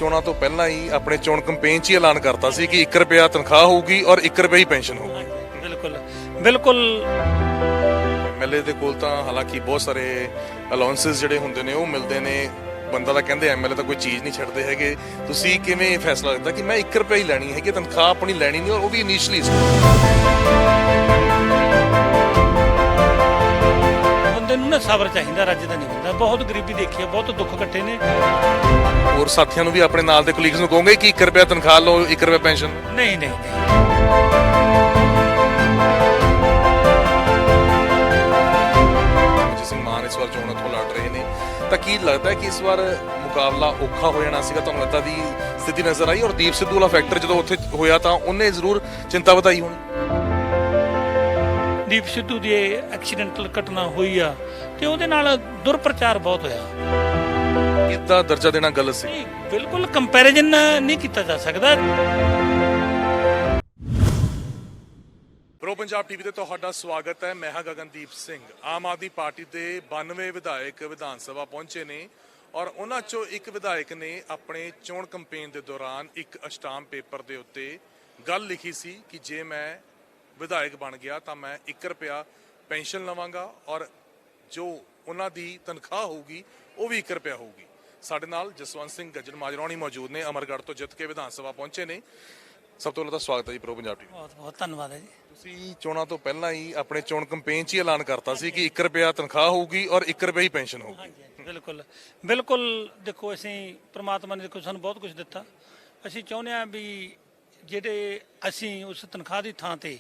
ਚੋਣਾਂ ਤੋਂ ਪਹਿਲਾਂ ਹੀ ਆਪਣੇ ਚੋਣ ਕੰਪੇਨ 'ਚ ਹੀ ਐਲਾਨ ਕਰਤਾ ਸੀ ਕਿ 1 ਰੁਪਿਆ ਤਨਖਾਹ ਹੋਊਗੀ ਔਰ 1 ਰੁਪਏ ਹੀ ਪੈਨਸ਼ਨ ਹੋਊਗੀ। ਬਿਲਕੁਲ ਬਿਲਕੁਲ। ਐਮਐਲਏ ਦੇ ਕੋਲ ਤਾਂ ਹਾਲਾਂਕਿ ਬਹੁਤ ਸਾਰੇ ਅਲਾਉਂਸਸ ਜਿਹੜੇ ਹੁੰਦੇ ਨੇ ਉਹ ਮਿਲਦੇ ਨੇ। ਬੰਦਾ ਤਾਂ ਕਹਿੰਦੇ ਐਮਐਲਏ ਤਾਂ ਕੋਈ ਚੀਜ਼ ਨਹੀਂ ਛੱਡਦੇ ਹੈਗੇ। ਤੁਸੀਂ ਕਿਵੇਂ ਫੈਸਲਾ ਕੀਤਾ ਕਿ ਮੈਂ 1 ਰੁਪਏ ਹੀ ਲੈਣੀ ਹੈਗੀ, ਤਨਖਾਹ ਆਪਣੀ ਲੈਣੀ ਨਹੀਂ, ਔਰ ਉਹ ਵੀ ਇਨੀਸ਼ੀਅਲੀ? ਬੰਦੇ ਨੂੰ ਨਾ ਸਬਰ ਚਾਹੀਦਾ, ਰੱਜ ਦਾ ਨਹੀਂ ਹੁੰਦਾ। ਬਹੁਤ ਗਰੀਬੀ ਦੇਖੀ ਹੈ, ਬਹੁਤ ਦੁੱਖ ਕੱਟੇ ਨੇ। ਹੋਰ ਸਾਥੀਆਂ ਨੂੰ ਵੀ ਆਪਣੇ ਨਾਲ ਦੇ ਕੋਲੀਗਸ ਨੂੰ ਕਹੋਗੇ ਕਿ 1 ਰੁਪਿਆ ਤਨਖਾਹ ਲਓ, 1 ਰੁਪਏ ਪੈਨਸ਼ਨ? ਨਹੀਂ ਨਹੀਂ ਨਹੀਂ। ਜਿਸ ਮਾਨ ਇਸ ਵਾਰ ਚੋਣਾਂ ਤੋਂ ਲੜ ਰਹੇ ਨੇ, ਤਾਂ ਕੀ ਲੱਗਦਾ ਕਿ ਇਸ ਵਾਰ ਮੁਕਾਬਲਾ ਔਖਾ ਹੋ ਜਾਣਾ ਸੀਗਾ? ਤੁਹਾਨੂੰ ਏਦਾਂ ਦੀ ਸਥਿਤੀ ਨਜ਼ਰ ਆਈ? ਔਰ ਦੀਪ ਸਿੱਧੂ ਵਾਲਾ ਫੈਕਟਰ ਜਦੋਂ ਉੱਥੇ ਹੋਇਆ ਤਾਂ ਉਹਨੇ ਜ਼ਰੂਰ ਚਿੰਤਾ ਵਧਾਈ ਹੋਣੀ। ਦੀਪ ਸਿੱਧੂ ਦੀ ਐਕਸੀਡੈਂਟਲ ਘਟਨਾ ਹੋਈ ਆ ਤੇ ਉਹਦੇ ਨਾਲ ਦੁਰਪ੍ਰਚਾਰ ਬਹੁਤ ਹੋਇਆ। ਕਿੱਦਾਂ ਦਰਜਾ ਦੇਣਾ ਗਲਤ ਸੀ? ਨਹੀਂ, ਬਿਲਕੁਲ ਕੰਪੈਰੀਜ਼ਨ ਨਹੀਂ ਕੀਤਾ ਜਾ ਸਕਦਾ। ਪ੍ਰੋ ਪੰਜਾਬ ਟੀਵੀ ਤੇ ਤੁਹਾਡਾ ਸਵਾਗਤ ਹੈ। ਮੈਂ ਹਾਂ ਗਗਨਦੀਪ ਸਿੰਘ। ਆਮ ਆਦਮੀ ਪਾਰਟੀ ਦੇ 92 ਵਿਧਾਇਕ ਵਿਧਾਨ ਸਭਾ ਪਹੁੰਚੇ ਨੇ ਔਰ ਉਹਨਾਂ ਚੋਂ ਇੱਕ ਵਿਧਾਇਕ ਨੇ ਆਪਣੇ ਚੋਣ ਕੰਪੇਨ ਦੇ ਦੌਰਾਨ ਇੱਕ ਅਸ਼ਟਾਮ ਪੇਪਰ ਦੇ ਉੱਤੇ ਗੱਲ ਲਿਖੀ ਸੀ ਕਿ ਜੇ ਮੈਂ ਵਿਧਾਇਕ ਬਣ ਗਿਆ ਤਾਂ ਮੈਂ 1 ਰੁਪਿਆ ਪੈਨਸ਼ਨ ਲਵਾਂਗਾ ਔਰ ਜੋ ਉਹਨਾਂ ਦੀ ਤਨਖਾਹ ਹੋਊਗੀ ਉਹ ਵੀ 1 ਰੁਪਿਆ ਹੋਊਗੀ। ਸਾਡੇ ਨਾਲ ਜਸਵੰਤ ਸਿੰਘ ਗੱਜਣ ਮਾਜਰਾਣੀ ਮੌਜੂਦ ਨੇ, ਅਮਰਗੜ੍ਹ ਤੋਂ ਜਿੱਤ ਕੇ ਵਿਧਾਨ ਸਭਾ ਪਹੁੰਚੇ ਨੇ। ਸਭ ਤੋਂ ਪਹਿਲਾਂ ਤਾਂ ਸਵਾਗਤ ਹੈ ਜੀ ਪ੍ਰੋ ਪੰਜਾਬ ਟੀਵੀ। ਬਹੁਤ ਬਹੁਤ ਧੰਨਵਾਦ ਹੈ ਜੀ। ਤੁਸੀਂ ਚੋਣਾਂ ਤੋਂ ਪਹਿਲਾਂ ਹੀ ਆਪਣੇ ਚੋਣ ਕੰਪੇਨ 'ਚ ਹੀ ਐਲਾਨ ਕਰਤਾ ਸੀ ਕਿ 1 ਰੁਪਿਆ ਤਨਖਾਹ ਹੋਊਗੀ ਔਰ 1 ਰੁਪਏ ਹੀ ਪੈਨਸ਼ਨ ਹੋਊਗੀ। ਹਾਂਜੀ, ਬਿਲਕੁਲ ਬਿਲਕੁਲ। ਦੇਖੋ, ਅਸੀਂ ਪ੍ਰਮਾਤਮਾ ਨੇ ਦੇਖੋ ਸਾਨੂੰ ਬਹੁਤ ਕੁਝ ਦਿੱਤਾ। ਅਸੀਂ ਚਾਹੁੰਦੇ ਹਾਂ ਵੀ ਜਿਹੜੇ ਅਸੀਂ ਉਸ ਤਨਖਾਹ ਦੀ ਥਾਂ ਤੇ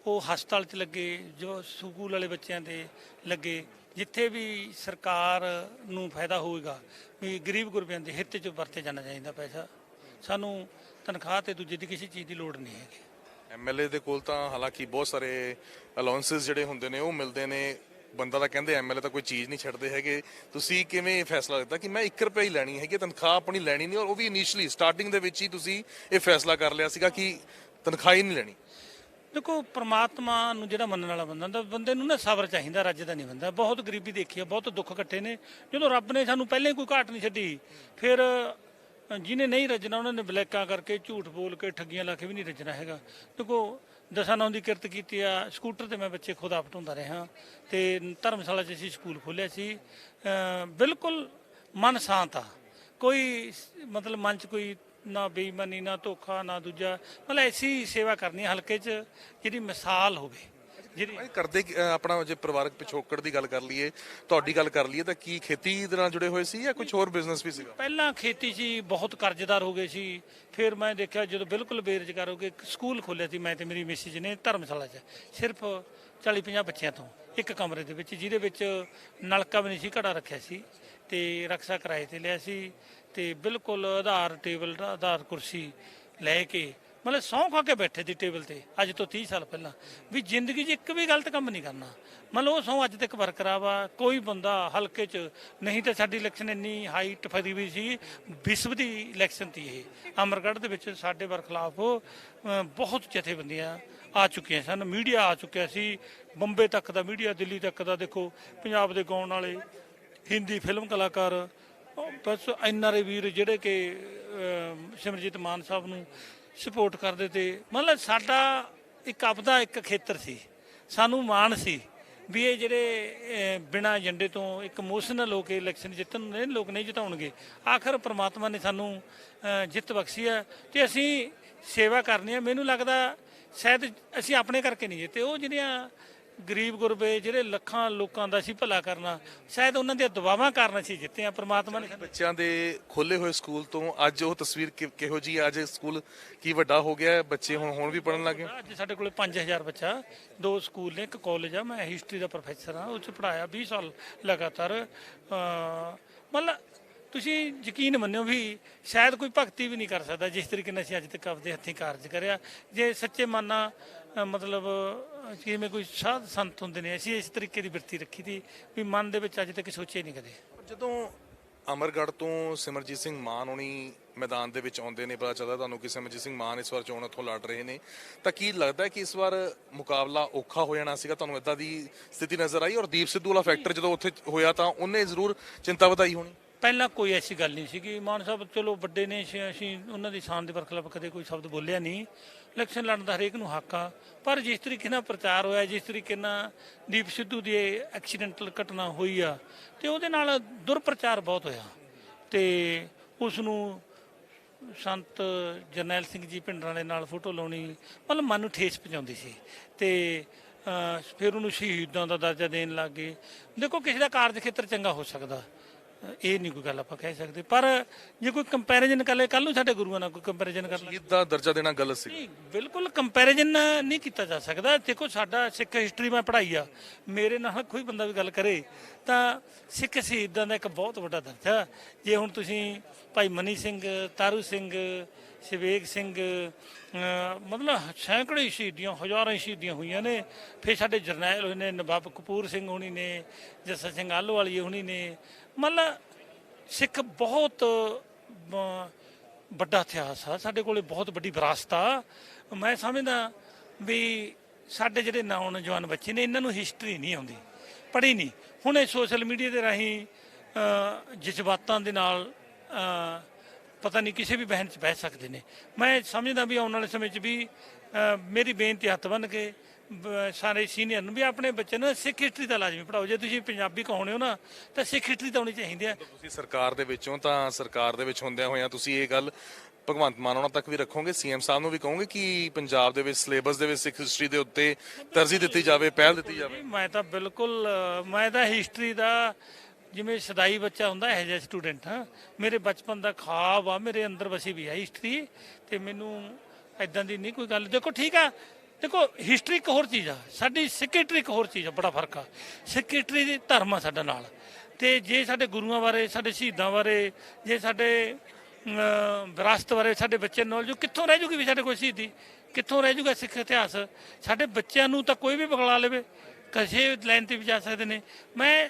ਉਹ ਹਸਪਤਾਲ 'ਚ ਲੱਗੇ, ਜੋ ਸਕੂਲ ਵਾਲੇ ਬੱਚਿਆਂ ਦੇ ਲੱਗੇ, ਜਿੱਥੇ ਵੀ ਸਰਕਾਰ ਨੂੰ ਫਾਇਦਾ ਹੋਵੇਗਾ, ਵੀ ਗਰੀਬ ਗੁਰਬਿਆਂ ਦੇ ਹਿੱਤ 'ਚ ਵਰਤੇ ਜਾਣਾ ਚਾਹੀਦਾ ਪੈਸਾ। ਸਾਨੂੰ ਤਨਖਾਹ ਤੇ ਦੂਜੇ ਦੀ ਕਿਸੇ ਚੀਜ਼ ਦੀ ਲੋੜ ਨਹੀਂ ਹੈਗੀ। ਐਮਐਲਏ ਦੇ ਕੋਲ ਤਾਂ ਹਾਲਾਂਕਿ ਬਹੁਤ ਸਾਰੇ ਅਲਾਉਂਸਸ ਜਿਹੜੇ ਹੁੰਦੇ ਨੇ ਉਹ ਮਿਲਦੇ ਨੇ। ਬੰਦਾ ਤਾਂ ਕਹਿੰਦੇ ਐਮਐਲਏ ਤਾਂ ਕੋਈ ਚੀਜ਼ ਨਹੀਂ ਛੱਡਦੇ ਹੈਗੇ। ਤੁਸੀਂ ਕਿਵੇਂ ਫੈਸਲਾ ਕੀਤਾ ਕਿ ਮੈਂ 1 ਰੁਪਏ ਹੀ ਲੈਣੀ ਹੈਗੀ, ਤਨਖਾਹ ਆਪਣੀ ਲੈਣੀ ਨਹੀਂ, ਔਰ ਉਹ ਵੀ ਇਨੀਸ਼ੀਅਲੀ ਸਟਾਰਟਿੰਗ ਦੇ ਵਿੱਚ ਹੀ ਤੁਸੀਂ ਇਹ ਫੈਸਲਾ ਕਰ ਲਿਆ ਸੀਗਾ ਕਿ ਤਨਖਾਹ ਹੀ ਨਹੀਂ ਲੈਣੀ? ਦੇਖੋ, ਪ੍ਰਮਾਤਮਾ ਨੂੰ ਜਿਹੜਾ ਮੰਨਣ ਵਾਲਾ ਬੰਦਾ ਹੁੰਦਾ, ਬੰਦੇ ਨੂੰ ਨਾ ਸਬਰ ਚਾਹੀਦਾ, ਰੱਜ ਦਾ ਨਹੀਂ ਹੁੰਦਾ। ਬਹੁਤ ਗਰੀਬੀ ਦੇਖੀ ਹੈ, ਬਹੁਤ ਦੁੱਖ ਕੱਟੇ ਨੇ। ਜਦੋਂ ਰੱਬ ਨੇ ਸਾਨੂੰ ਪਹਿਲਾਂ ਹੀ ਕੋਈ ਘਾਟ ਨਹੀਂ ਛੱਡੀ, ਫਿਰ ਜਿਹਨੇ ਨਹੀਂ ਰੱਜਣਾ ਉਹਨਾਂ ਨੇ ਬਲੈਕਾਂ ਕਰਕੇ, ਝੂਠ ਬੋਲ ਕੇ, ਠੱਗੀਆਂ ਲਾ ਕੇ ਵੀ ਨਹੀਂ ਰੱਜਣਾ ਹੈਗਾ। ਦੇਖੋ, ਦਸਾਂ ਨੌਂ ਦੀ ਕਿਰਤ ਕੀਤੀ ਆ। ਸਕੂਟਰ ਤੇ ਮੈਂ ਬੱਚੇ ਖੁਦ ਆਪ ਢਾਉਂਦਾ ਰਿਹਾ ਤੇ ਧਰਮਸ਼ਾਲਾ 'ਚ ਅਸੀਂ ਸਕੂਲ ਖੋਲ੍ਹਿਆ ਸੀ। ਬਿਲਕੁਲ ਮਨ ਸ਼ਾਂਤ ਆ, ਕੋਈ ਮਤਲਬ ਮਨ 'ਚ ਕੋਈ ਨਾ ਬੇਈਮਾਨੀ, ਨਾ ਧੋਖਾ, ਨਾ ਦੂਜਾ। ਮਤਲਬ ਐਸੀ ਸੇਵਾ ਕਰਨੀ ਹਲਕੇ 'ਚ ਜਿਹੜੀ ਮਿਸਾਲ ਹੋਵੇ। ਜਿਹੜੀ ਕਰਦੇ ਆਪਣਾ ਜੇ ਪਰਿਵਾਰਕ ਪਿਛੋਕੜ ਦੀ ਗੱਲ ਕਰ ਲਈਏ, ਤੁਹਾਡੀ ਗੱਲ ਕਰ ਲਈਏ, ਤਾਂ ਕੀ ਖੇਤੀ ਦੇ ਨਾਲ ਜੁੜੇ ਹੋਏ ਸੀ ਜਾਂ ਕੁਝ ਹੋਰ ਬਿਜ਼ਨਸ ਵੀ ਸੀਗਾ? ਪਹਿਲਾਂ ਖੇਤੀ ਸੀ, ਬਹੁਤ ਕਰਜ਼ਦਾਰ ਹੋ ਗਏ ਸੀ। ਫਿਰ ਮੈਂ ਦੇਖਿਆ ਜਦੋਂ ਬਿਲਕੁਲ ਬੇਰੁਜ਼ਗਾਰ ਹੋ ਗਏ, ਇੱਕ ਸਕੂਲ ਖੋਲ੍ਹਿਆ ਸੀ ਮੈਂ ਤੇ ਮੇਰੀ ਮਿਸਿਜ ਨੇ ਧਰਮਸ਼ਾਲਾ 'ਚ, ਸਿਰਫ 40-50 ਬੱਚਿਆਂ ਤੋਂ ਇੱਕ ਕਮਰੇ ਦੇ ਵਿੱਚ, ਜਿਹਦੇ ਵਿੱਚ ਨਲਕਾ ਵੀ ਨਹੀਂ ਸੀ, ਘੜਾ ਰੱਖਿਆ ਸੀ ਤੇ ਰਕਸ਼ਾ ਕਿਰਾਏ ਤੇ ਲਿਆ ਸੀ ਤੇ ਬਿਲਕੁਲ ਆਧਾਰ ਟੇਬਲ, ਆਧਾਰ ਕੁਰਸੀ ਲੈ ਕੇ ਮਤਲਬ ਸਹੁੰ ਖਾ ਕੇ ਬੈਠੇ ਸੀ ਟੇਬਲ ਤੇ ਅੱਜ ਤੋਂ 30 ਸਾਲ ਪਹਿਲਾਂ, ਵੀ ਜ਼ਿੰਦਗੀ 'ਚ ਇੱਕ ਵੀ ਗਲਤ ਕੰਮ ਨਹੀਂ ਕਰਨਾ। ਮਤਲਬ ਉਹ ਸਹੁੰ ਅੱਜ ਤੱਕ ਬਰਕਰਾਰ ਵਾ। ਕੋਈ ਬੰਦਾ ਹਲਕੇ 'ਚ ਨਹੀਂ ਤਾਂ ਸਾਡੀ ਇਲੈਕਸ਼ਨ ਇੰਨੀ ਹਾਈਟ ਫਰੀ ਵੀ ਸੀ, ਵਿਸ਼ਵ ਦੀ ਇਲੈਕਸ਼ਨ ਸੀ ਇਹ। ਅਮਰਗੜ੍ਹ ਦੇ ਵਿੱਚ ਸਾਡੇ ਬਰਖਲਾਫ ਬਹੁਤ ਜਥੇਬੰਦੀਆਂ ਆ ਚੁੱਕੀਆਂ ਸਨ, ਮੀਡੀਆ ਆ ਚੁੱਕਿਆ ਸੀ, ਬੰਬੇ ਤੱਕ ਦਾ ਮੀਡੀਆ, ਦਿੱਲੀ ਤੱਕ ਦਾ। ਦੇਖੋ, ਪੰਜਾਬ ਦੇ ਗਾਉਣ ਵਾਲੇ, ਹਿੰਦੀ ਫਿਲਮ ਕਲਾਕਾਰ, ਬਸ NRA ਵੀਰ ਜਿਹੜੇ ਕਿ ਸਿਮਰਜੀਤ ਮਾਨ ਸਾਹਿਬ ਨੂੰ ਸਪੋਰਟ ਕਰਦੇ ਤੇ। ਮਤਲਬ ਸਾਡਾ ਇੱਕ ਆਪਦਾ ਇੱਕ ਖੇਤਰ ਸੀ, ਸਾਨੂੰ ਮਾਣ ਸੀ ਵੀ ਇਹ ਜਿਹੜੇ ਬਿਨਾਂ ਏਜੰਡੇ ਤੋਂ ਇੱਕ ਇਮੋਸ਼ਨਲ ਹੋ ਕੇ ਇਲੈਕਸ਼ਨ ਜਿੱਤਣ ਨੂੰ ਲੋਕ ਨਹੀਂ ਜਿਤਾਉਣਗੇ। ਆਖਰ ਪ੍ਰਮਾਤਮਾ ਨੇ ਸਾਨੂੰ ਜਿੱਤ ਬਖਸ਼ੀ ਹੈ ਤੇ ਅਸੀਂ ਸੇਵਾ ਕਰਨੀ ਹੈ। ਮੈਨੂੰ ਲੱਗਦਾ ਸ਼ਾਇਦ ਅਸੀਂ ਆਪਣੇ ਕਰਕੇ ਨਹੀਂ ਜਿੱਤੇ, ਉਹ ਜਿਹੜੀਆਂ ਗਰੀਬ ਗੁਰਬੇ, ਜਿਹੜੇ ਲੱਖਾਂ ਲੋਕਾਂ ਦਾ ਸੀ ਭਲਾ ਕਰਨਾ, ਸ਼ਾਇਦ ਉਹਨਾਂ ਦੀਆਂ ਦੁਆਵਾਂ ਕਾਰਨ ਅਸੀਂ ਜਿੱਤੇ ਆ। ਪ੍ਰਮਾਤਮਾ ਨੇ ਬੱਚਿਆਂ ਦੇ ਖੋਲੇ ਹੋਏ ਸਕੂਲ ਤੋਂ ਅੱਜ ਉਹ ਤਸਵੀਰ ਕਿਹੋ ਜੀ? ਅੱਜ ਸਕੂਲ ਕੀ ਵੱਡਾ ਹੋ ਗਿਆ, ਬੱਚੇ ਹੁਣ ਵੀ ਪੜ੍ਹਨ ਲੱਗੇ? ਅੱਜ ਸਾਡੇ ਕੋਲ 5000 ਬੱਚਾ, 2 ਸਕੂਲ ਨੇ, ਇੱਕ ਕਾਲਜ ਆ। ਮੈਂ ਹਿਸਟਰੀ ਦਾ ਪ੍ਰੋਫੈਸਰ ਹਾਂ, ਉਹ 'ਚ ਪੜ੍ਹਾਇਆ 20 ਸਾਲ ਲਗਾਤਾਰ। ਮਤਲਬ ਤੁਸੀਂ ਯਕੀਨ ਮੰਨਿਓ ਵੀ ਸ਼ਾਇਦ ਕੋਈ ਭਗਤੀ ਵੀ ਨਹੀਂ ਕਰ ਸਕਦਾ ਜਿਸ ਤਰੀਕੇ ਨਾਲ ਅਸੀਂ ਅੱਜ ਤੱਕ ਆਪਦੇ ਹੱਥੀਂ ਕਾਰਜ ਕਰਿਆ। ਜੇ ਸੱਚੇ ਮਨ ਨਾਲ ਮਤਲਬ ਜਿਵੇਂ ਕੋਈ ਸਾਧ ਸੰਤ ਹੁੰਦੇ ਨੇ, ਅਸੀਂ ਇਸ ਤਰੀਕੇ ਦੀ ਬਿਰਤੀ ਰੱਖੀ ਸੀ ਵੀ ਮਨ ਦੇ ਵਿੱਚ ਅੱਜ ਤੱਕ ਸੋਚੇ ਨਹੀਂ ਕਦੇ। ਜਦੋਂ ਅਮਰਗੜ੍ਹ ਤੋਂ ਸਿਮਰਜੀਤ ਸਿੰਘ ਮਾਨ ਹੋਣੀ ਮੈਦਾਨ ਦੇ ਵਿੱਚ ਆਉਂਦੇ ਨੇ, ਪਤਾ ਚੱਲਦਾ ਤੁਹਾਨੂੰ ਕਿ ਸਿਮਰਜੀਤ ਸਿੰਘ ਮਾਨ ਇਸ ਵਾਰ ਚੋਣ ਇੱਥੋਂ ਲੜ ਰਹੇ ਨੇ, ਤਾਂ ਕੀ ਲੱਗਦਾ ਕਿ ਇਸ ਵਾਰ ਮੁਕਾਬਲਾ ਔਖਾ ਹੋ ਜਾਣਾ ਸੀਗਾ? ਤੁਹਾਨੂੰ ਏਦਾਂ ਦੀ ਸਥਿਤੀ ਨਜ਼ਰ ਆਈ? ਔਰ ਦੀਪ ਸਿੱਧੂ ਵਾਲਾ ਫੈਕਟਰ ਜਦੋਂ ਉੱਥੇ ਹੋਇਆ ਤਾਂ ਉਹਨੇ ਜ਼ਰੂਰ ਚਿੰਤਾ ਵਧਾਈ ਹੋਣੀ। ਪਹਿਲਾਂ ਕੋਈ ਐਸੀ ਗੱਲ ਨਹੀਂ ਸੀਗੀ। ਮਾਨ ਸਾਹਿਬ ਚਲੋ ਵੱਡੇ ਨੇ, ਅਸੀਂ ਉਹਨਾਂ ਦੀ ਸ਼ਾਨ ਦੇ ਵਰਖਲਾਫ ਕਦੇ ਕੋਈ ਸ਼ਬਦ ਬੋਲਿਆ ਨਹੀਂ। ਇਲੈਕਸ਼ਨ ਲੜਨ ਦਾ ਹਰੇਕ ਨੂੰ ਹੱਕ ਆ, ਪਰ ਜਿਸ ਤਰੀਕੇ ਨਾਲ ਪ੍ਰਚਾਰ ਹੋਇਆ, ਜਿਸ ਤਰੀਕੇ ਨਾਲ ਦੀਪ ਸਿੱਧੂ ਦੀ ਐਕਸੀਡੈਂਟਲ ਘਟਨਾ ਹੋਈ ਆ, ਤੇ ਉਹਦੇ ਨਾਲ ਦੁਰਪ੍ਰਚਾਰ ਬਹੁਤ ਹੋਇਆ, ਤੇ ਉਸ ਨੂੰ ਸੰਤ ਜਰਨੈਲ ਸਿੰਘ ਜੀ ਭਿੰਡਰਾਂ ਦੇ ਨਾਲ ਫੋਟੋ ਲਾਉਣੀ ਮਤਲਬ ਮਨ ਨੂੰ ਠੇਸ ਪਹੁੰਚਾਉਂਦੀ ਸੀ, ਤੇ ਫਿਰ ਉਹਨੂੰ ਸ਼ਹੀਦਾਂ ਦਾ ਦਰਜਾ ਦੇਣ ਲੱਗ ਗਏ। ਦੇਖੋ ਕਿਸੇ ਦਾ ਕਾਰਜ ਖੇਤਰ ਚੰਗਾ ਹੋ ਸਕਦਾ, ਇਹ ਨਹੀਂ ਕੋਈ ਗੱਲ ਆਪਾਂ ਕਹਿ ਸਕਦੇ, ਪਰ ਜੇ ਕੋਈ ਕੰਪੈਰੀਜ਼ਨ ਕਰ ਲੇ, ਕੱਲ ਨੂੰ ਸਾਡੇ ਗੁਰੂਆਂ ਨਾਲ ਕੋਈ ਕੰਪੈਰੀਜ਼ਨ ਕਰ ਲੇ, ਸ਼ਹੀਦ ਦਾ ਦਰਜਾ ਦੇਣਾ ਗਲਤ ਸੀ। ਨਹੀਂ, ਬਿਲਕੁਲ ਕੰਪੈਰੀਜ਼ਨ ਨਹੀਂ ਕੀਤਾ ਜਾ ਸਕਦਾ। ਦੇਖੋ ਸਾਡਾ ਸਿੱਖ ਹਿਸਟਰੀ ਮੈਂ ਪੜ੍ਹਾਈ ਆ, ਮੇਰੇ ਨਾਲ ਕੋਈ ਬੰਦਾ ਵੀ ਗੱਲ ਕਰੇ ਤਾਂ ਸਿੱਖ ਸ਼ਹੀਦਾਂ ਦਾ ਇੱਕ ਬਹੁਤ ਵੱਡਾ ਦਰਜਾ। ਜੇ ਹੁਣ ਤੁਸੀਂ ਭਾਈ ਮਨੀ ਸਿੰਘ, ਤਾਰੂ ਸਿੰਘ, ਸ਼ਿਵੇਕ ਸਿੰਘ, ਮਤਲਬ ਸੈਂਕੜੇ ਸ਼ਹੀਦੀਆਂ, ਹਜ਼ਾਰਾਂ ਸ਼ਹੀਦੀਆਂ ਹੋਈਆਂ ਨੇ। ਫਿਰ ਸਾਡੇ ਜਰਨੈਲ ਹੋਏ ਨੇ, ਨਵਾਬ ਕਪੂਰ ਸਿੰਘ ਹੋਣੀ ਨੇ, ਜੱਸਾ ਸਿੰਘ ਆਹਲੂਵਾਲੀਏ ਹੋਣੀ ਨੇ। ਮਤਲਬ ਸਿੱਖ ਬਹੁਤ ਵੱਡਾ ਇਤਿਹਾਸ ਆ, ਸਾਡੇ ਕੋਲੇ ਬਹੁਤ ਵੱਡੀ ਵਿਰਾਸਤ ਆ। ਮੈਂ ਸਮਝਦਾ ਵੀ ਸਾਡੇ ਜਿਹੜੇ ਨੌਜਵਾਨ ਬੱਚੇ ਨੇ, ਇਹਨਾਂ ਨੂੰ ਹਿਸਟਰੀ ਨਹੀਂ ਆਉਂਦੀ, ਪੜ੍ਹੀ ਨਹੀਂ। ਹੁਣ ਇਹ ਸੋਸ਼ਲ ਮੀਡੀਆ ਦੇ ਰਾਹੀਂ ਜਜ਼ਬਾਤਾਂ ਦੇ ਨਾਲ ਪਤਾ ਨਹੀਂ ਕਿਸੇ ਵੀ ਬਹਿਣ 'ਚ ਬਹਿ ਸਕਦੇ ਨੇ। ਮੈਂ ਸਮਝਦਾ ਵੀ ਆਉਣ ਵਾਲੇ ਸਮੇਂ 'ਚ ਵੀ ਮੇਰੀ ਬੇਨਤੀ ਹੱਥ ਬੰਨ੍ਹ ਕੇ ਸਾਰੇ ਸੀਨੀਅਰ ਨੂੰ ਵੀ ਆਪਣੇ ਬੱਚੇ ਨੂੰ ਸਿੱਖ ਹਿਸਟਰੀ ਦਾ ਲਾਜ਼ਮੀ ਪੜਾਓ। ਜੇ ਤੁਸੀਂ ਪੰਜਾਬੀ ਕਹਾਉਣੇ ਹੋ ਨਾ, ਤਾਂ ਸਿੱਖ ਹਿਸਟਰੀ ਤਾਂ ਆਉਣੀ ਚਾਹੀਦੀ ਹੈ। ਤੁਸੀਂ ਸਰਕਾਰ ਦੇ ਵਿੱਚੋਂ, ਤਾਂ ਸਰਕਾਰ ਦੇ ਵਿੱਚ ਹੁੰਦਿਆਂ ਹੋਇਆਂ ਤੁਸੀਂ ਇਹ ਗੱਲ ਭਗਵੰਤ ਮਾਨ ਉਹਨਾਂ ਤੱਕ ਵੀ ਰੱਖੋਗੇ, ਸੀਐਮ ਸਾਹਿਬ ਨੂੰ ਵੀ ਕਹੋਗੇ ਕਿ ਪੰਜਾਬ ਦੇ ਵਿੱਚ ਸਿਲੇਬਸ ਦੇ ਵਿੱਚ ਸਿੱਖ ਹਿਸਟਰੀ ਦੇ ਉੱਤੇ ਤਰਜੀਹ ਦਿੱਤੀ ਜਾਵੇ, ਪਹਿਲ ਦਿੱਤੀ ਜਾਵੇ? ਮੈਂ ਤਾਂ ਬਿਲਕੁਲ, ਮੈਂ ਤਾਂ ਹਿਸਟਰੀ ਦਾ ਜਿਵੇਂ ਸਦਾਈ ਬੱਚਾ ਹੁੰਦਾ ਇਹੋ ਜਿਹਾ ਸਟੂਡੈਂਟ ਹਾਂ। ਮੇਰੇ ਬਚਪਨ ਦਾ ਖਾਬ ਆ, ਮੇਰੇ ਅੰਦਰ ਵਸੀ ਵੀ ਆ ਹਿਸਟਰੀ, ਤੇ ਮੈਨੂੰ ਐਦਾਂ ਦੀ ਨਹੀਂ ਕੋਈ ਗੱਲ। ਦੇਖੋ ਠੀਕ ਆ, ਦੇਖੋ ਹਿਸਟਰੀ ਇੱਕ ਹੋਰ ਚੀਜ਼ ਆ, ਸਾਡੀ ਸਿੱਖ ਹਿਸਟਰੀ ਇੱਕ ਹੋਰ ਚੀਜ਼ ਆ, ਬੜਾ ਫਰਕ ਆ। ਸਿੱਖ ਹਿਸਟਰੀ ਦੀ ਧਰਮ ਆ ਸਾਡਾ ਨਾਲ, ਤੇ ਜੇ ਸਾਡੇ ਗੁਰੂਆਂ ਬਾਰੇ, ਸਾਡੇ ਸ਼ਹੀਦਾਂ ਬਾਰੇ, ਜੇ ਸਾਡੇ ਵਿਰਾਸਤ ਬਾਰੇ ਸਾਡੇ ਬੱਚੇ ਨੌਲੇਜ ਕਿੱਥੋਂ ਰਹਿ ਜੂਗੀ? ਵੀ ਸਾਡੇ ਕੋਈ ਸ਼ਹੀਦੀ ਕਿੱਥੋਂ ਰਹਿ ਜੂਗਾ? ਸਿੱਖ ਇਤਿਹਾਸ ਸਾਡੇ ਬੱਚਿਆਂ ਨੂੰ ਤਾਂ ਕੋਈ ਵੀ ਬਗਲਾ ਲਵੇ, ਕਿਸੇ ਲਾਈਨ ਤੇ ਵੀ ਜਾ ਸਕਦੇ ਨੇ। ਮੈਂ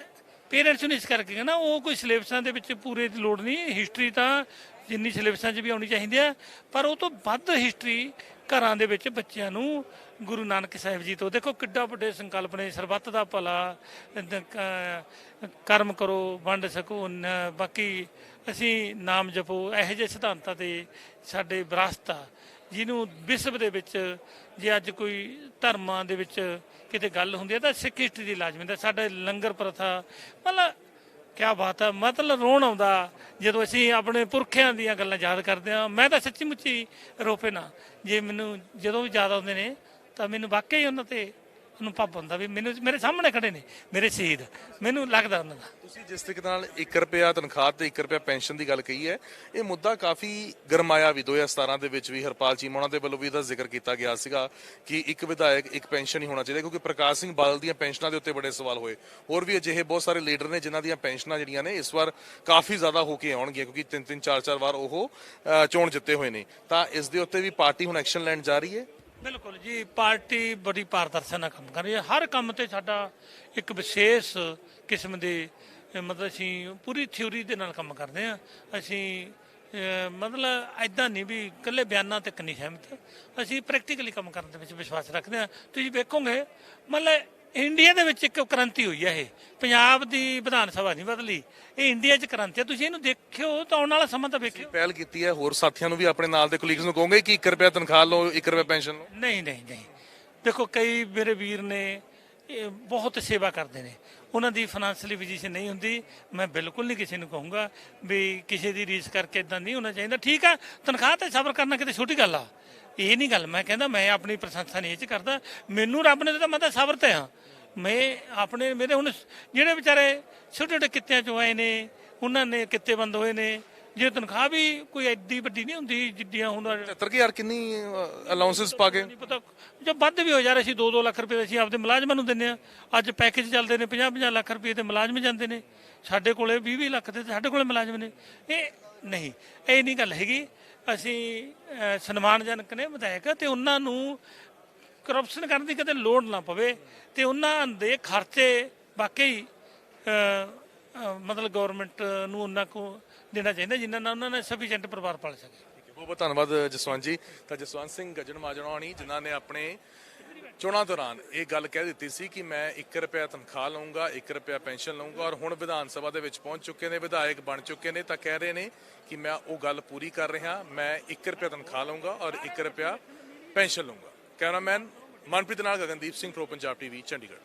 ਪੇਰੈਂਟਸ ਨੂੰ ਇਸ ਕਰਕੇ ਕਹਿੰਦਾ, ਉਹ ਕੋਈ ਸਿਲੇਬਸਾਂ ਦੇ ਵਿੱਚ ਪੂਰੇ ਦੀ ਲੋੜ ਨਹੀਂ। ਹਿਸਟਰੀ ਤਾਂ ਜਿੰਨੀ ਸਿਲੇਬਸਾਂ 'ਚ ਵੀ ਆਉਣੀ ਚਾਹੀਦੀ ਆ, ਪਰ ਉਹ ਤੋਂ ਵੱਧ ਹਿਸਟਰੀ ਘਰਾਂ ਦੇ ਵਿੱਚ ਬੱਚਿਆਂ ਨੂੰ ਗੁਰੂ ਨਾਨਕ ਸਾਹਿਬ ਜੀ ਤੋਂ। ਦੇਖੋ ਕਿੱਡਾ ਵੱਡੇ ਸੰਕਲਪ ਨੇ, ਸਰਬੱਤ ਦਾ ਭਲਾ, ਕਰਮ ਕਰੋ ਵੰਡ ਸਕੋ, ਬਾਕੀ ਅਸੀਂ ਨਾਮ ਜਪੋ, ਇਹੋ ਜਿਹੇ ਸਿਧਾਂਤਾਂ ਤੇ ਸਾਡੇ ਵਿਰਾਸਤ ਆ, ਜਿਹਨੂੰ ਵਿਸ਼ਵ ਦੇ ਵਿੱਚ ਜੇ ਅੱਜ ਕੋਈ ਧਰਮਾਂ ਦੇ ਵਿੱਚ ਕਿਤੇ ਗੱਲ ਹੁੰਦੀ ਹੈ ਤਾਂ ਸਿੱਖ ਹਿਸਟਰੀ ਦੀ ਲਾਜ਼ਮੀ ਹੈ। ਸਾਡੇ ਲੰਗਰ ਪ੍ਰਥਾ, ਮਤਲਬ ਕਿਆ ਬਾਤ ਹੈ। ਮਤਲਬ ਰੋਣ ਆਉਂਦਾ ਜਦੋਂ ਅਸੀਂ ਆਪਣੇ ਪੁਰਖਿਆਂ ਦੀਆਂ ਗੱਲਾਂ ਯਾਦ ਕਰਦੇ ਹਾਂ। ਮੈਂ ਤਾਂ ਸੱਚੀ ਮੁੱਚੀ ਰੋਪੇ ਨਾ, ਜੇ ਮੈਨੂੰ ਜਦੋਂ ਵੀ ਯਾਦ ਆਉਂਦੇ ਨੇ ਤਾਂ ਮੈਨੂੰ ਵਾਕਈ ਉਹਨਾਂ ਤੇ ਅਨੁਭਵ ਹੁੰਦਾ ਵੀ ਮੈਨੂੰ ਮੇਰੇ ਸਾਹਮਣੇ ਖੜੇ ਨੇ ਮੇਰੇ ਸ਼ਹੀਦ, ਮੈਨੂੰ ਲੱਗਦਾ ਉਹਨਾਂ ਦਾ। ਤੁਸੀਂ ਜਿਸ ਤਰੀਕੇ ਨਾਲ 1 ਰੁਪਿਆ ਤਨਖਾਹ ਤੇ 1 ਰੁਪਿਆ ਪੈਨਸ਼ਨ ਦੀ ਗੱਲ ਕਹੀ ਹੈ, ਇਹ ਮੁੱਦਾ ਕਾਫੀ ਗਰਮਾਇਆ ਵੀ। 2017 ਦੇ ਵਿੱਚ ਵੀ ਹਰਪਾਲ ਚੀਮਾ ਉਹਨਾਂ ਦੇ ਵੱਲੋਂ ਵੀ ਇਹਦਾ ਜ਼ਿਕਰ ਕੀਤਾ ਗਿਆ ਸੀਗਾ ਕਿ ਇੱਕ ਵਿਧਾਇਕ ਇੱਕ ਪੈਨਸ਼ਨ ਹੀ ਹੋਣਾ ਚਾਹੀਦਾ, ਕਿਉਂਕਿ ਪ੍ਰਕਾਸ਼ ਸਿੰਘ ਬਾਦਲ ਦੀਆਂ ਪੈਨਸ਼ਨਾਂ ਦੇ ਉੱਤੇ ਬੜੇ ਸਵਾਲ ਹੋਏ। ਹੋਰ ਵੀ ਅਜਿਹੇ ਬਹੁਤ ਸਾਰੇ ਲੀਡਰ ਨੇ ਜਿਨ੍ਹਾਂ ਦੀਆਂ ਪੈਨਸ਼ਨਾਂ ਜਿਹੜੀਆਂ ਨੇ ਇਸ ਵਾਰ ਕਾਫੀ ਜ਼ਿਆਦਾ ਹੋ ਕੇ ਆਉਣਗੀਆਂ, ਕਿਉਂਕਿ 3-3 4-4 ਵਾਰ ਉਹ ਚੋਣ ਜਿੱਤੇ ਹੋਏ ਨੇ। ਤਾਂ ਇਸ ਦੇ ਉੱਤੇ ਵੀ ਪਾਰਟੀ ਹੁਣ ਐਕਸ਼ਨ ਲੈਣ ਜਾ ਰਹੀ ਹੈ। ਬਿਲਕੁਲ ਜੀ, ਪਾਰਟੀ ਬੜੀ ਪਾਰਦਰਸ਼ਤਾ ਨਾਲ ਕੰਮ ਕਰ ਰਹੀ ਹੈ। ਹਰ ਕੰਮ ਤੇ ਸਾਡਾ ਇੱਕ ਵਿਸ਼ੇਸ਼ ਕਿਸਮ ਦੇ ਮਤਲਬ ਅਸੀਂ ਪੂਰੀ ਥਿਊਰੀ ਦੇ ਨਾਲ ਕੰਮ ਕਰਦੇ ਹਾਂ। ਅਸੀਂ ਮਤਲਬ ਐਦਾਂ ਨਹੀਂ ਵੀ ਇਕੱਲੇ ਬਿਆਨਾਂ ਤੱਕ ਨਹੀਂ ਸਹਿਮਤ, ਅਸੀਂ ਪ੍ਰੈਕਟੀਕਲੀ ਕੰਮ ਕਰਨ ਦੇ ਵਿੱਚ ਵਿਸ਼ਵਾਸ ਰੱਖਦੇ ਹਾਂ। ਤੁਸੀਂ ਵੇਖੋਗੇ ਮਤਲਬ ਇੰਡੀਆ ਦੇ ਵਿੱਚ ਇੱਕ ਕ੍ਰਾਂਤੀ ਹੋਈ ਹੈ। ਇਹ ਪੰਜਾਬ ਦੀ ਵਿਧਾਨ ਸਭਾ ਨਹੀਂ ਬਦਲੀ, ਇਹ ਇੰਡੀਆ 'ਚ ਕ੍ਰਾਂਤੀ ਹੈ। ਤੁਸੀਂ ਇਹਨੂੰ ਦੇਖਿਓ ਤਾਂ ਆਉਣ ਵਾਲਾ ਸਮਾਂ ਤਾਂ ਵੇਖਿਓ। ਪਹਿਲ ਕੀਤੀ ਹੈ, ਹੋਰ ਸਾਥੀਆਂ ਨੂੰ ਵੀ ਆਪਣੇ ਨਾਲ ਦੇ ਕੋਲੀਗਸ ਨੂੰ ਕਹੋਗੇ ਕਿ 1 ਰੁਪਿਆ ਤਨਖਾਹ ਲਓ, 1 ਰੁਪਿਆ ਪੈਨਸ਼ਨ ਲਓ? ਨਹੀਂ ਨਹੀਂ ਨਹੀਂ, ਦੇਖੋ ਕਈ ਮੇਰੇ ਵੀਰ ਨੇ ਬਹੁਤ ਸੇਵਾ ਕਰਦੇ ਨੇ, ਉਹਨਾਂ ਦੀ ਫਾਈਨੈਂਸ਼ੀਅਲੀ ਪੋਜੀਸ਼ਨ ਨਹੀਂ ਹੁੰਦੀ। ਮੈਂ ਬਿਲਕੁਲ ਨਹੀਂ ਕਿਸੇ ਨੂੰ ਕਹੂੰਗਾ ਵੀ ਕਿਸੇ ਦੀ ਰੀਸ ਕਰਕੇ ਇਦਾਂ ਨਹੀਂ ਹੋਣਾ ਚਾਹੀਦਾ। ਠੀਕ ਆ, ਤਨਖਾਹ ਤੇ ਸਬਰ ਕਰਨਾ ਕਿਤੇ ਛੋਟੀ ਗੱਲ ਆ, ਇਹ ਨਹੀਂ ਗੱਲ ਮੈਂ ਕਹਿੰਦਾ। ਮੈਂ ਆਪਣੀ ਪ੍ਰਸ਼ੰਸਾ ਨਹੀਂ ਇਹ 'ਚ ਕਰਦਾ, ਮੈਨੂੰ ਰੱਬ ਨੇ ਦਿੱਤਾ, ਮੈਂ ਤਾਂ ਸਬਰ ਤੇ ਹਾਂ। ਮੈਂ ਆਪਣੇ ਮੇਰੇ ਹੁਣ ਜਿਹੜੇ ਵਿਚਾਰੇ ਛੋਟੇ ਛੋਟੇ ਕਿੱਤਿਆਂ 'ਚੋਂ ਆਏ ਨੇ, ਉਹਨਾਂ ਨੇ ਕਿੱਤੇ ਬੰਦ ਹੋਏ ਨੇ, ਜੇ ਤਨਖਾਹ ਵੀ ਕੋਈ ਐਡੀ ਵੱਡੀ ਨਹੀਂ ਹੁੰਦੀ ਜਿੱਡੀਆਂ ਹੁਣ 75000 ਕਿੰਨੀ ਅਲਾਉਂਸਸ ਪਾ ਕੇ ਨਹੀਂ ਪਤਾ, ਜੇ ਵੱਧ ਵੀ ਹੋ ਜਾ ਰਹੇ ਸੀ 2-2 ਲੱਖ ਰੁਪਏ ਅਸੀਂ ਆਪਦੇ ਮੁਲਾਜ਼ਮਾਂ ਨੂੰ ਦਿੰਦੇ ਆ। ਅੱਜ ਪੈਕੇਜ ਚੱਲਦੇ ਨੇ 50-50 ਲੱਖ ਰੁਪਏ ਤੇ ਮੁਲਾਜ਼ਮ ਜਾਂਦੇ ਨੇ, ਸਾਡੇ ਕੋਲੇ 20-20 ਲੱਖ ਦੇ ਸਾਡੇ ਕੋਲੇ ਮੁਲਾਜ਼ਮ ਨੇ। ਇਹ ਨਹੀਂ, ਇਹ ਨਹੀਂ ਗੱਲ ਹੈਗੀ। ਅਸੀਂ ਸਨਮਾਨਜਨਕ ਨੇ ਵਿਧਾਇਕ, ਤੇ ਉਹਨਾਂ ਨੂੰ ਕਰਪਸ਼ਨ ਕਰਨ ਦੀ ਕਦੇ ਲੋੜ ਨਾ ਪਵੇ, ਤੇ ਉਹਨਾਂ ਦੇ ਖਰਚੇ ਵਾਕਈ ਮਤਲਬ ਗਵਰਨਮੈਂਟ ਨੂੰ ਉਹਨਾਂ ਕੋ ਦੇਣਾ ਚਾਹੀਦਾ ਜਿਨ੍ਹਾਂ ਨਾਲ ਉਹਨਾਂ ਨੇ ਸਫੀਸ਼ੀਐਂਟ ਪਰਿਵਾਰ ਪਾਲ ਸਕੇ। ਬਹੁਤ ਬਹੁਤ ਧੰਨਵਾਦ ਜਸਵੰਤ ਜੀ। ਤਾਂ ਜਸਵੰਤ ਸਿੰਘ ਗੱਜਣ ਮਾਜਰਾ ਹੋਣੀ ਜਿਨ੍ਹਾਂ ਨੇ ਆਪਣੇ ਚੋਣਾਂ ਦੌਰਾਨ ਇਹ ਗੱਲ ਕਹਿ ਦਿੱਤੀ ਸੀ ਕਿ ਮੈਂ 1 ਰੁਪਿਆ ਤਨਖਾਹ ਲਵਾਂਗਾ, 1 ਰੁਪਿਆ ਪੈਨਸ਼ਨ ਲਵਾਂਗਾ, ਔਰ ਹੁਣ ਵਿਧਾਨ ਸਭਾ ਦੇ ਵਿੱਚ ਪਹੁੰਚ ਚੁੱਕੇ ਨੇ, ਵਿਧਾਇਕ ਬਣ ਚੁੱਕੇ ਨੇ, ਤਾਂ ਕਹਿ ਰਹੇ ਨੇ ਕਿ ਮੈਂ ਉਹ ਗੱਲ ਪੂਰੀ ਕਰ ਰਿਹਾ। ਮੈਂ 1 ਰੁਪਿਆ ਤਨਖਾਹ ਲਵਾਂਗਾ ਔਰ 1 ਰੁਪਿਆ ਪੈਨਸ਼ਨ ਲਵਾਂਗਾ। ਕੈਮਰਾਮੈਨ ਮਨਪ੍ਰੀਤ ਨਾਲ ਗਗਨਦੀਪ ਸਿੰਘ, ਪ੍ਰੋ ਪੰਜਾਬ ਟੀਵੀ, ਚੰਡੀਗੜ੍ਹ।